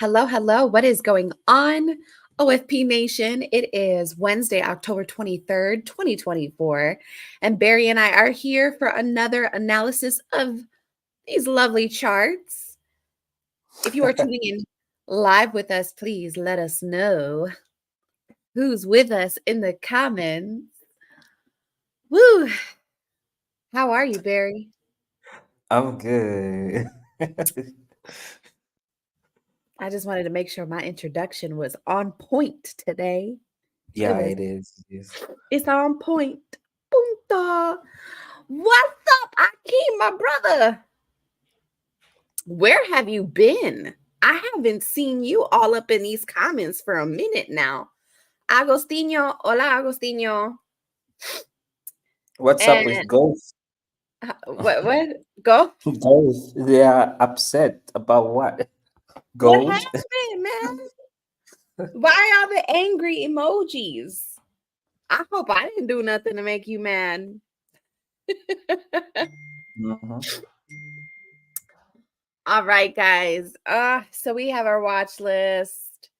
hello, hello. What is going on, OFP Nation? It is Wednesday, October 23rd, 2024, and Barry and I are here for another analysis of these lovely charts. If you are tuning in live with us, please let us know who's with us in the comments. Woo! How are you, Barry? I'm good. I just wanted to make sure my introduction was on point today. Yeah, it is. It is. It's on point. Punta. What's up, Akeem, my brother? Where have you been? I haven't seen you all up in these comments for a minute now. Agostinho, hola, Agostinho. What's up with And Ghost? what? Go. Ghost, they are upset about what? What Gold? happened, man? Why all the angry emojis? I hope I didn't do nothing to make you mad. Mhm. All right, guys. So we have our watch list.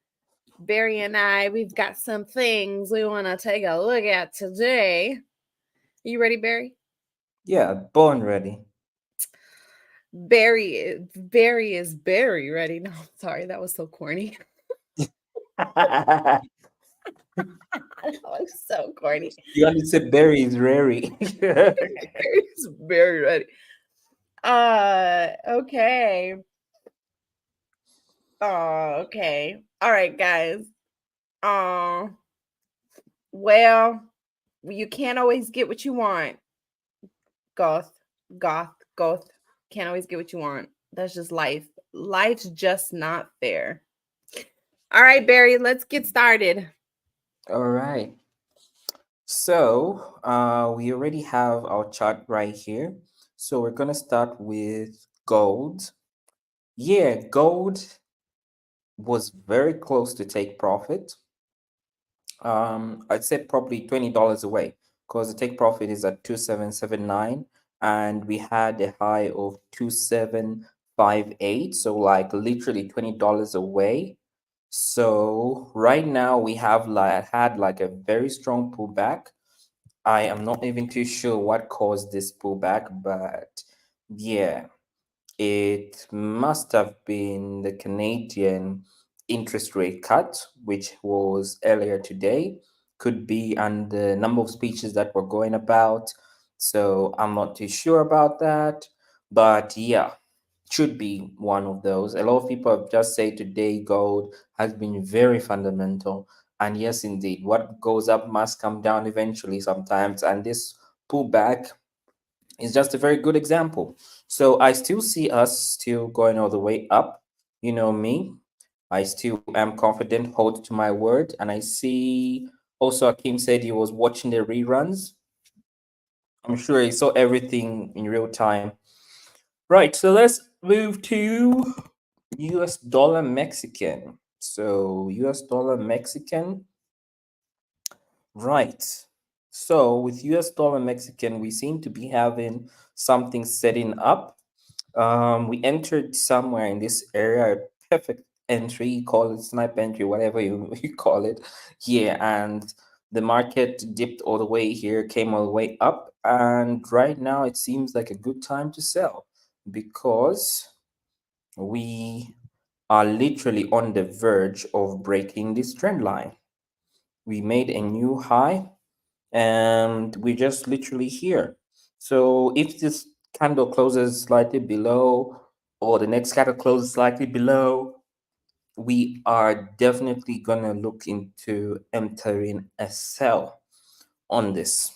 Barry and we've got some things we want to take a look at today. You ready, Barry? Yeah, born ready. Barry is Barry ready. No, sorry, that was so corny. You That was so corny. only said Barry is rary. Barry's very ready. Okay. Okay. All right, guys. Well, you can't always get what you want. Goth, goth. Can't always get what you want. That's just life. Life's just not fair. All right, Barry, let's get started. All right. So, we already have our chart right here. So we're gonna start with gold. Yeah, gold was very close to take profit. I'd say probably $20 away because the take profit is at 2779 and we had a high of 2758, so like literally $20 away. So right now we have had like a very strong pullback. I am not even too sure what caused this pullback, but yeah, it must have been the Canadian interest rate cut, which was earlier today, could be, and the number of speeches that were going about. So I'm not too sure about that. But yeah, should be one of those. A lot of people have just said today gold has been very fundamental. And yes, indeed, what goes up must come down eventually sometimes. And this pullback is just a very good example. So I still see us still going all the way up. You know me, I still am confident, hold to my word. And I see also Akim said he was watching the reruns. I'm sure he saw everything in real time. Right, so let's move to US dollar Mexican. So US dollar Mexican. Right. So with US dollar Mexican, we seem to be having something setting up. We entered somewhere in this area, a perfect entry, you call it snipe entry, whatever you, you call it. Yeah, and the market dipped all the way here, came all the way up, and right now it seems like a good time to sell because we are literally on the verge of breaking this trend line. We made a new high and we're just literally here. So if this candle closes slightly below, or the next candle closes slightly below, we are definitely gonna look into entering a sell on this.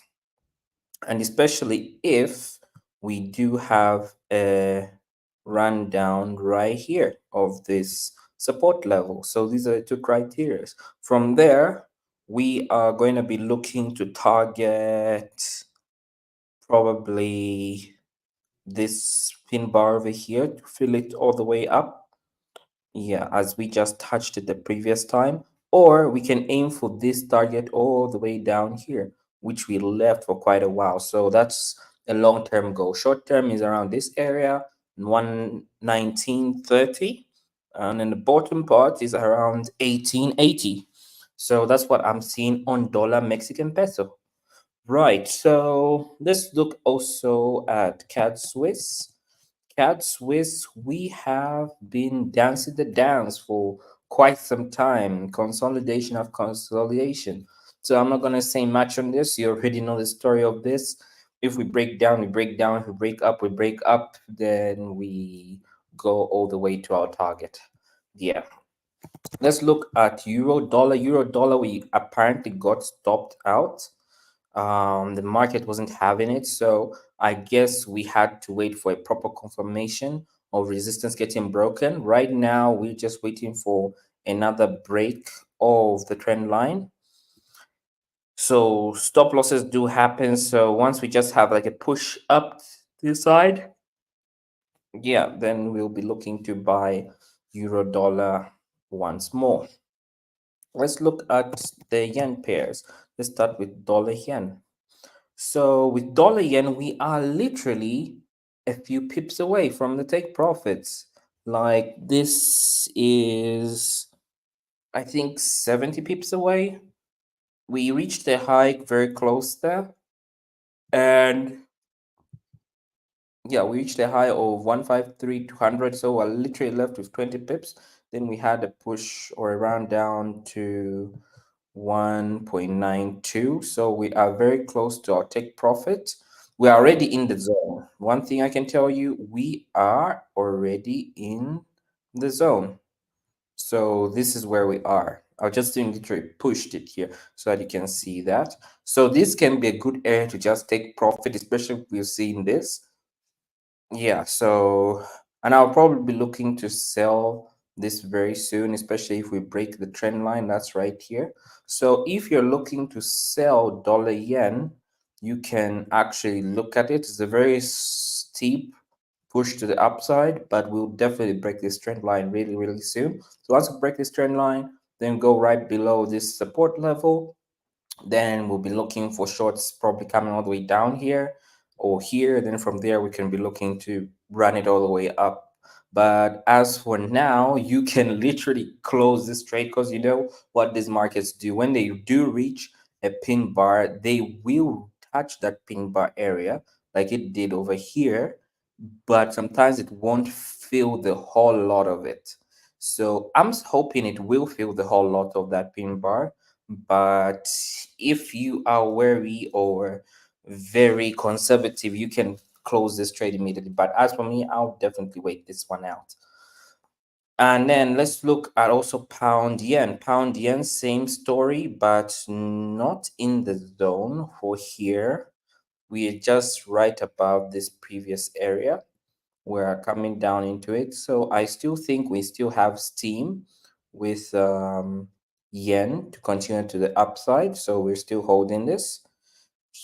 And especially if we do have a rundown right here of this support level. So these are the two criteria. From there, we are going to be looking to target probably this pin bar over here to fill it all the way up. Yeah, as we just touched it the previous time. Or we can aim for this target all the way down here, which we left for quite a while. So that's a long-term goal. Short term is around this area, 119.30. And then the bottom part is around 1880. So that's what I'm seeing on dollar Mexican peso. Right, so let's look also at CAD Swiss. CAD Swiss, we have been dancing the dance for quite some time, consolidation of consolidation. So I'm not going to say much on this. You already know the story of this. If we break down, we break down. If we break up, we break up. Then we go all the way to our target. Yeah. Let's look at euro dollar. Euro dollar, we apparently got stopped out. The market wasn't having it, so I guess we had to wait for a proper confirmation of resistance getting broken. Right now, we're just waiting for another break of the trend line. So stop losses do happen. So once we just have like a push up this side, yeah, then we'll be looking to buy euro dollar once more. Let's look at the yen pairs. Let's start with dollar yen. So with dollar yen, we are literally a few pips away from the take profits. Like this is, I think, 70 pips away. We reached a high very close there. And yeah, we reached a high of 153,200. So we're literally left with 20 pips. Then we had a push or a round down to 1.92. So we are very close to our take profit. We are already in the zone. One thing I can tell you, we are already in the zone. So this is where we are. I'll just literally pushed it here so that you can see that. So this can be a good area to just take profit, especially if we're seeing this. Yeah, so, and I'll probably be looking to sell this very soon, especially if we break the trend line that's right here. So if you're looking to sell dollar yen, you can actually look at it. It's a very steep push to the upside, but we'll definitely break this trend line really, really soon. So once we break this trend line, then go right below this support level, then we'll be looking for shorts probably coming all the way down here or here. Then from there, we can be looking to run it all the way up. But as for now, you can literally close this trade because you know what these markets do. When they do reach a pin bar, they will touch that pin bar area like it did over here, but sometimes it won't fill the whole lot of it. So I'm hoping it will fill the whole lot of that pin bar. But if you are wary or very conservative, you can close this trade immediately. But as for me, I'll definitely wait this one out. And then let's look at also pound yen. Pound yen, same story, but not in the zone for here. We are just right above this previous area. We're coming down into it. So I still think we still have steam with yen to continue to the upside. So we're still holding this.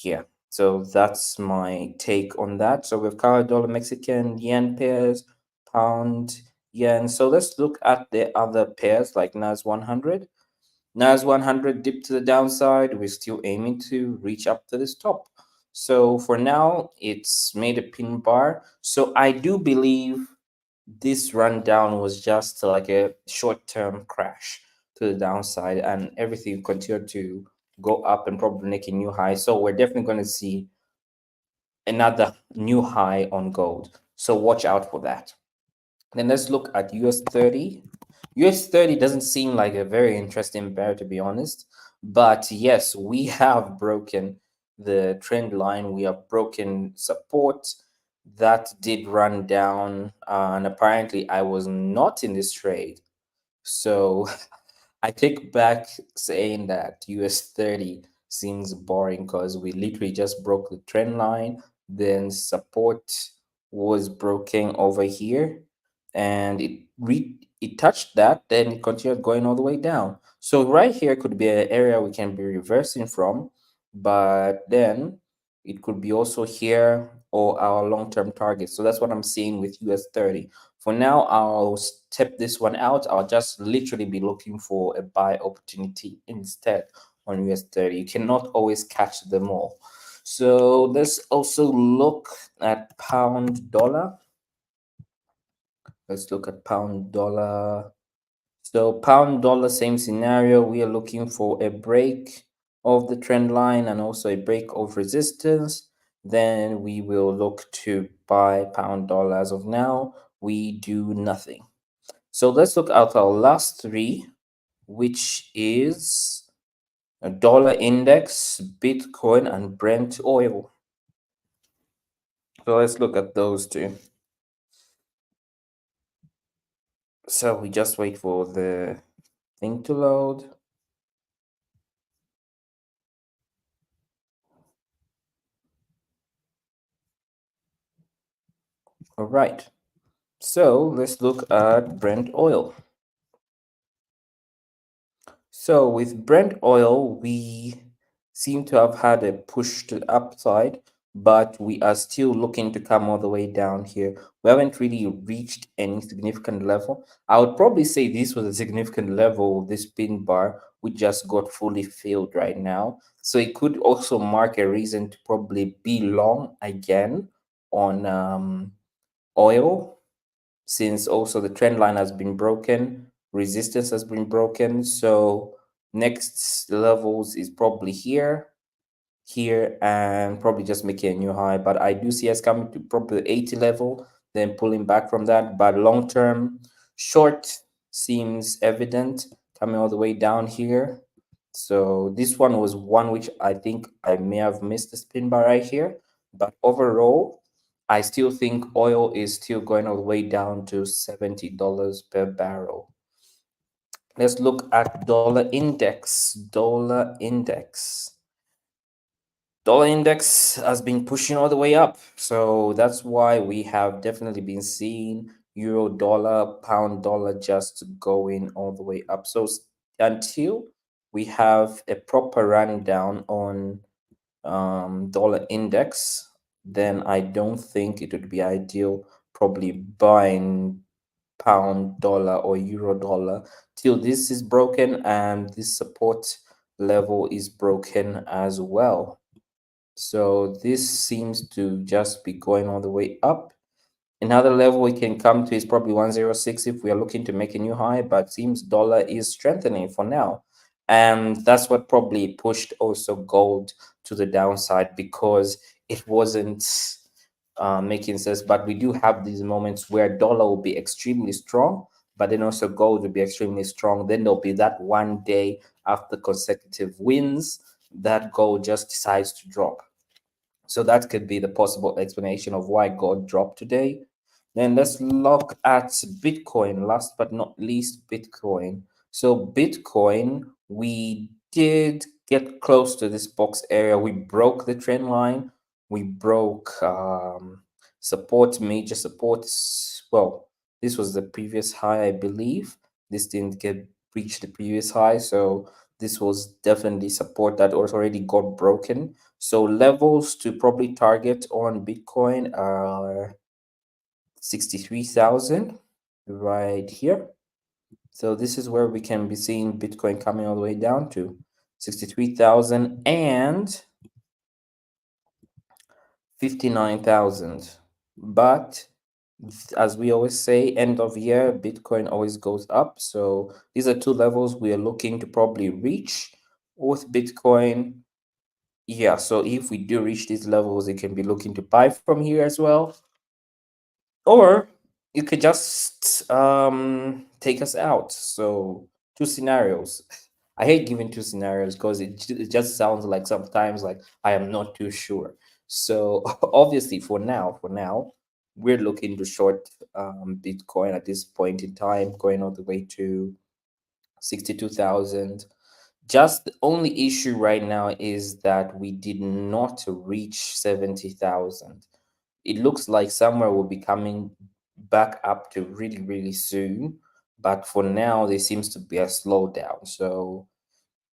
Yeah. So that's my take on that. So we've covered dollar Mexican yen pairs, pound yen. So let's look at the other pairs like NAS 100. NAS 100 dipped to the downside. We're still aiming to reach up to this top. So for now, it's made a pin bar. So I do believe this rundown was just like a short-term crash to the downside, and everything continued to go up and probably make a new high. So we're definitely going to see another new high on gold. So watch out for that. Then let's look at US 30. US 30 doesn't seem like a very interesting pair, to be honest. But yes, we have broken the trend line. We have broken support. That did run down. And apparently, I was not in this trade. So I take back saying that US 30 seems boring because we literally just broke the trend line. Then support was broken over here and it touched that, then it continued going all the way down. So right here could be an area we can be reversing from, but then it could be also here or our long-term target. So that's what I'm seeing with US 30. For now, I'll step this one out. I'll just literally be looking for a buy opportunity instead on US 30. You cannot always catch them all. So let's also look at pound dollar. Let's look at pound dollar. So pound dollar, same scenario. We are looking for a break of the trend line and also a break of resistance. Then we will look to buy pound dollar. As of now, we do nothing. So let's look at our last three, which is a dollar index, Bitcoin, and Brent oil. So let's look at those two. So we just wait for the thing to load. All right. So let's look at Brent oil. So with Brent oil, we seem to have had a push to the upside, but we are still looking to come all the way down here. We haven't really reached any significant level. I would probably say this was a significant level, this pin bar. We just got fully filled right now. So it could also mark a reason to probably be long again on oil, since also the trend line has been broken, resistance has been broken. So next levels is probably here, and probably just making a new high. But I do see us coming to probably 80 level, then pulling back from that. But long term, short seems evident coming all the way down here. So this one was one which I think I may have missed the spin bar right here. But overall, I still think oil is still going all the way down to $70 per barrel. Let's look at dollar index. Dollar index has been pushing all the way up. So that's why we have definitely been seeing euro dollar, pound dollar just going all the way up. So until we have a proper rundown on dollar index, then I don't think it would be ideal probably buying pound dollar or euro dollar till this is broken and this support level is broken as well. So this seems to just be going all the way up. Another level we can come to is probably 106 if we are looking to make a new high, but seems dollar is strengthening for now. And that's what probably pushed also gold to the downside, because it wasn't making sense. But we do have these moments where dollar will be extremely strong, but then also gold will be extremely strong. Then there'll be that one day after consecutive wins that gold just decides to drop. So that could be the possible explanation of why gold dropped today. Then let's look at Bitcoin, last but not least, Bitcoin. So, Bitcoin, we did get close to this box area. We broke the trend line, we broke support, major supports. Well, this was the previous high, I believe. This didn't get reached the previous high. So, this was definitely support that was already got broken. So levels to probably target on Bitcoin are 63,000 right here. So this is where we can be seeing Bitcoin coming all the way down to 63,000 and 59,000. But as we always say, end of year, Bitcoin always goes up. So these are two levels we are looking to probably reach with Bitcoin. Yeah, so if we do reach these levels, you can be looking to buy from here as well. Or you could just take us out. So two scenarios. I hate giving two scenarios because it just sounds like sometimes like I am not too sure. So obviously for now, we're looking to short Bitcoin at this point in time, going all the way to 62,000. Just the only issue right now is that we did not reach 70,000. It looks like somewhere will be coming back up to really, really soon. But for now, there seems to be a slowdown. So,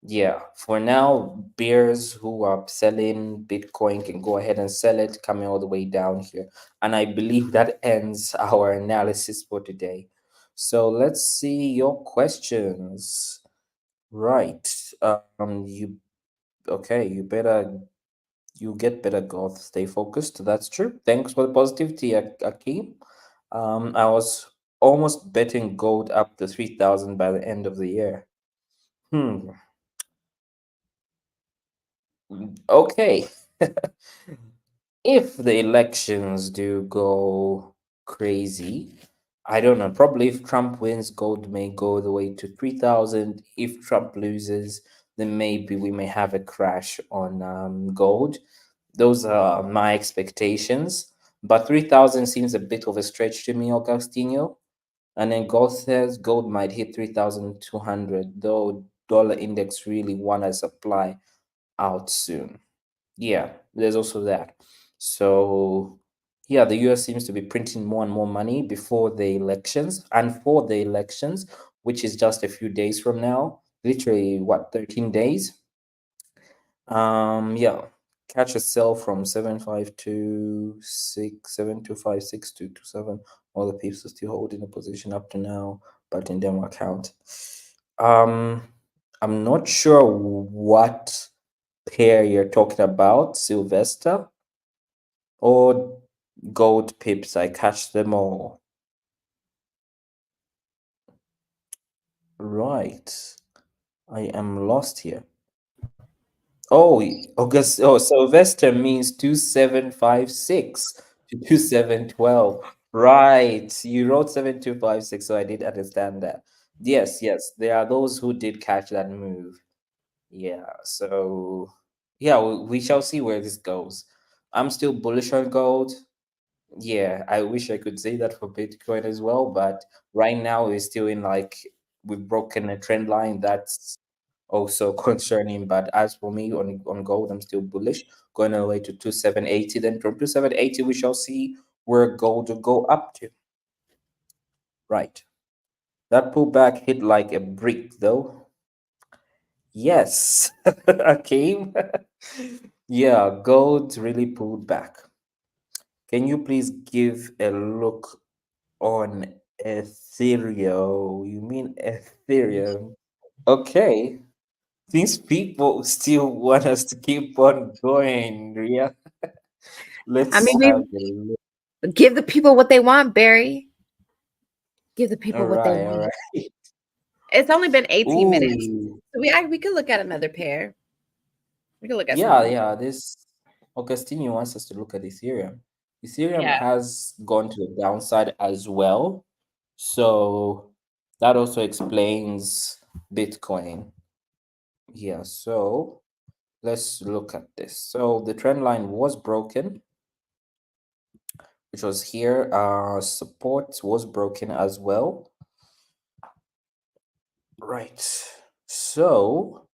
yeah, for now, bears who are selling Bitcoin can go ahead and sell it, coming all the way down here. And I believe that ends our analysis for today. So, let's see your questions. Right. You okay? You get better growth. Stay focused. That's true. Thanks for the positivity, Akeem. I was almost betting gold up to 3,000 by the end of the year. Hmm. Okay. If the elections do go crazy, I don't know. Probably if Trump wins, gold may go the way to 3,000. If Trump loses, then maybe we may have a crash on gold. Those are my expectations. But 3,000 seems a bit of a stretch to me, Augustino. And then gold says gold might hit 3,200, though dollar index really want to supply out soon. Yeah, there's also that. So, yeah, the US seems to be printing more and more money before the elections and for the elections, which is just a few days from now. Literally, what, 13 days? Yeah, catch a sell from 7,526, 7,256 to 27. All the pips are still holding a position up to now, but in demo account. Um, I'm not sure what pair you're talking about, Sylvester or gold pips. I catch them all. Right. I am lost here. Oh, August. Oh, Sylvester means 2756 to 2712. Right. You wrote 7256, so I did understand that. Yes, yes. There are those who did catch that move. Yeah. So, yeah, we shall see where this goes. I'm still bullish on gold. Yeah, I wish I could say that for Bitcoin as well, but right now we're still in like we've broken a trend line that's also concerning. But as for me on gold, I'm still bullish, going all the way to 2780. Then from 2780, we shall see where gold will go up to. Right. That pullback hit like a brick though. Yes. Okay. Yeah, gold really pulled back. Can you please give a look on Ethereum? You mean Ethereum? Okay. These people still want us to keep on going. Yeah. I Let's mean, have a look. we give the people what they want, Barry. Give the people All what they right, all want. right. It's only been 18 minutes. Ooh. So we could look at another pair. We could look at Yeah, something. yeah. This Augustine wants us to look at Ethereum. Ethereum Yeah. has gone to the downside as well. So that also explains Bitcoin. Yeah, so let's look at this. So the trend line was broken, which was here. Support was broken as well. Right. So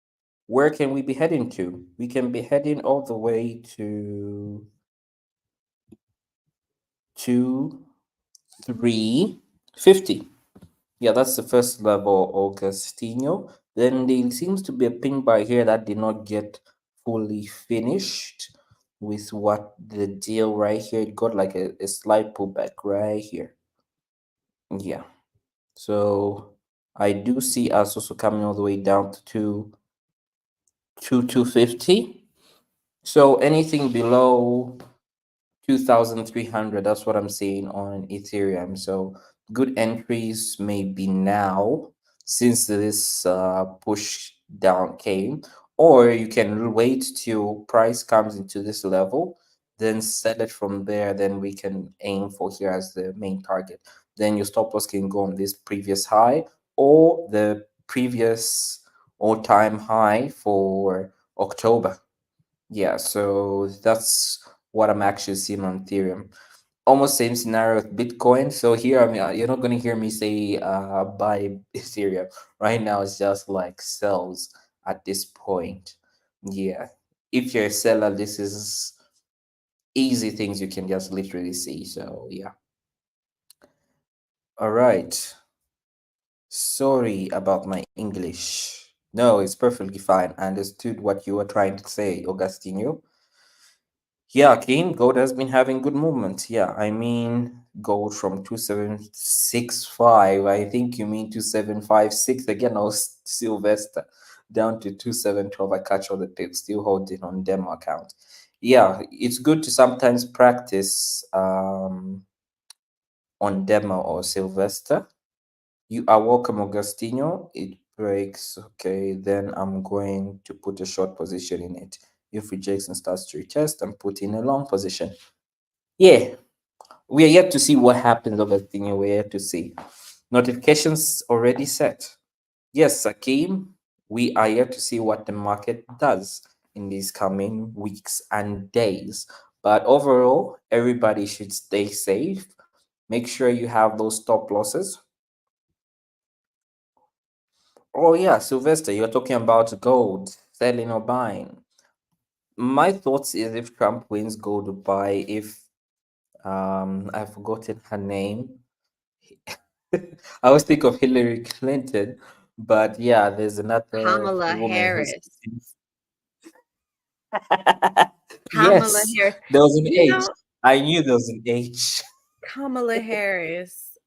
where can we be heading to? We can be heading all the way to 350. Yeah, that's the first level, Augustino. Then there seems to be a ping bar here that did not get fully finished with what the deal right here. It got like a slight pullback right here. Yeah. So I do see us also coming all the way down to 250. So anything below 2,300, that's what I'm seeing on Ethereum. So good entries may be now since this push down came, or you can wait till price comes into this level, then sell it from there. Then we can aim for here as the main target. Then your stop loss can go on this previous high or the previous all-time high for October. Yeah, so that's what I'm actually seeing on Ethereum. Almost same scenario with Bitcoin. So here, I mean, you're not going to hear me say buy Ethereum. Right now, it's just like sells at this point. Yeah. If you're a seller, this is easy things you can just literally see. So, yeah. All right. Sorry about my English. No, it's perfectly fine. I understood what you were trying to say, Augustino. Yeah, Keen, gold has been having good movement. Yeah, I mean, gold from 2765. I think you mean 2756. Again, I was Sylvester down to 2712. I catch all the pips, still holding on demo account. Yeah, it's good to sometimes practice on demo or Sylvester. You are welcome, Augustino. It breaks. Okay, then I'm going to put a short position in it. If rejects and starts to retest, I'm putting a long position. Yeah, we are yet to see what happens, Augustino. We're yet to see. Notifications already set. Yes, Akeem, we are yet to see what the market does in these coming weeks and days. But overall, everybody should stay safe. Make sure you have those stop losses. Oh yeah, Sylvester, you're talking about gold, selling or buying. My thoughts is if Trump wins, gold to buy. If I've forgotten her name. I always think of Hillary Clinton, but yeah, there's another Kamala woman who's Harris. Kamala yes, Harris. there was an You H. know, I knew there was an H. Kamala Harris.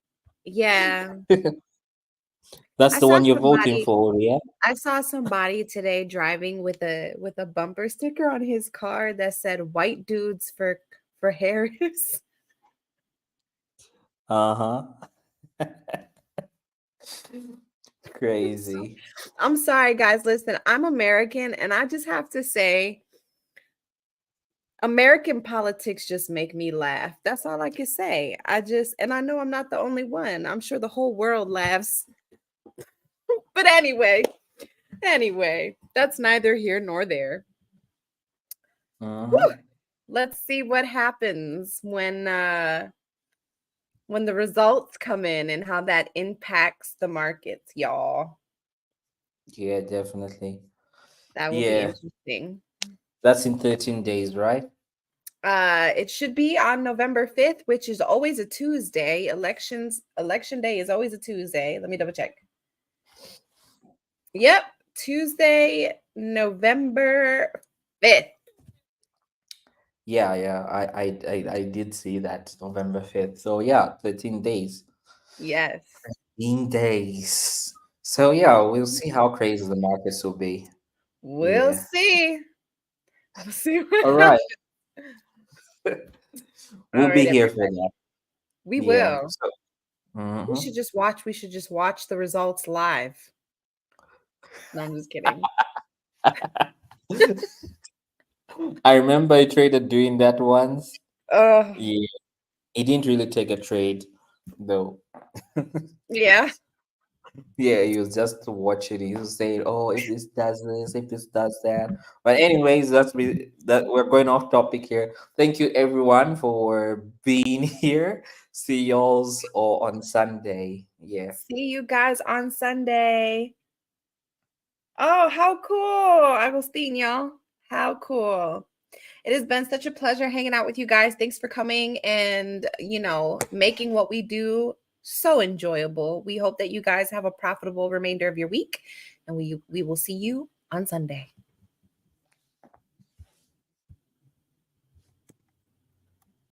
Yeah. That's I the saw one you're voting somebody for, yeah? I saw somebody today driving with a bumper sticker on his car that said white dudes for Harris. Uh-huh. Crazy. I'm sorry, guys. Listen, I'm American, and I just have to say, American politics just make me laugh. That's all I can say. And I know I'm not the only one. I'm sure the whole world laughs. But anyway, that's neither here nor there. Uh-huh. Whew. Let's see what happens when the results come in and how that impacts the markets, y'all. Yeah, definitely. That will be Yeah, interesting. that's in 13 days, right? It should be on November 5th, which is always a Tuesday. Election day is always a Tuesday. Let me double check. Yep, Tuesday, November 5th. Yeah, I did see that November 5th. So yeah, 13 days. Yes. 13 days. So yeah, we'll see how crazy the markets will be. We'll Yeah. see. We'll see All what right. happens. We'll All be right, here for everybody. that. We Yeah. will. So mhm. We should just watch the results live. No, I'm just kidding. I remember I traded doing that once. Oh, Yeah. He didn't really take a trade though. yeah. Yeah, he was just watching. He was saying, "Oh, if this does this, if this does that." But anyways, that we're going off topic here. Thank you everyone for being here. See y'all's all on Sunday. Yeah. See you guys on Sunday. Oh, how cool. Agostinho. How cool. It has been such a pleasure hanging out with you guys. Thanks for coming and, making what we do so enjoyable. We hope that you guys have a profitable remainder of your week, and we will see you on Sunday.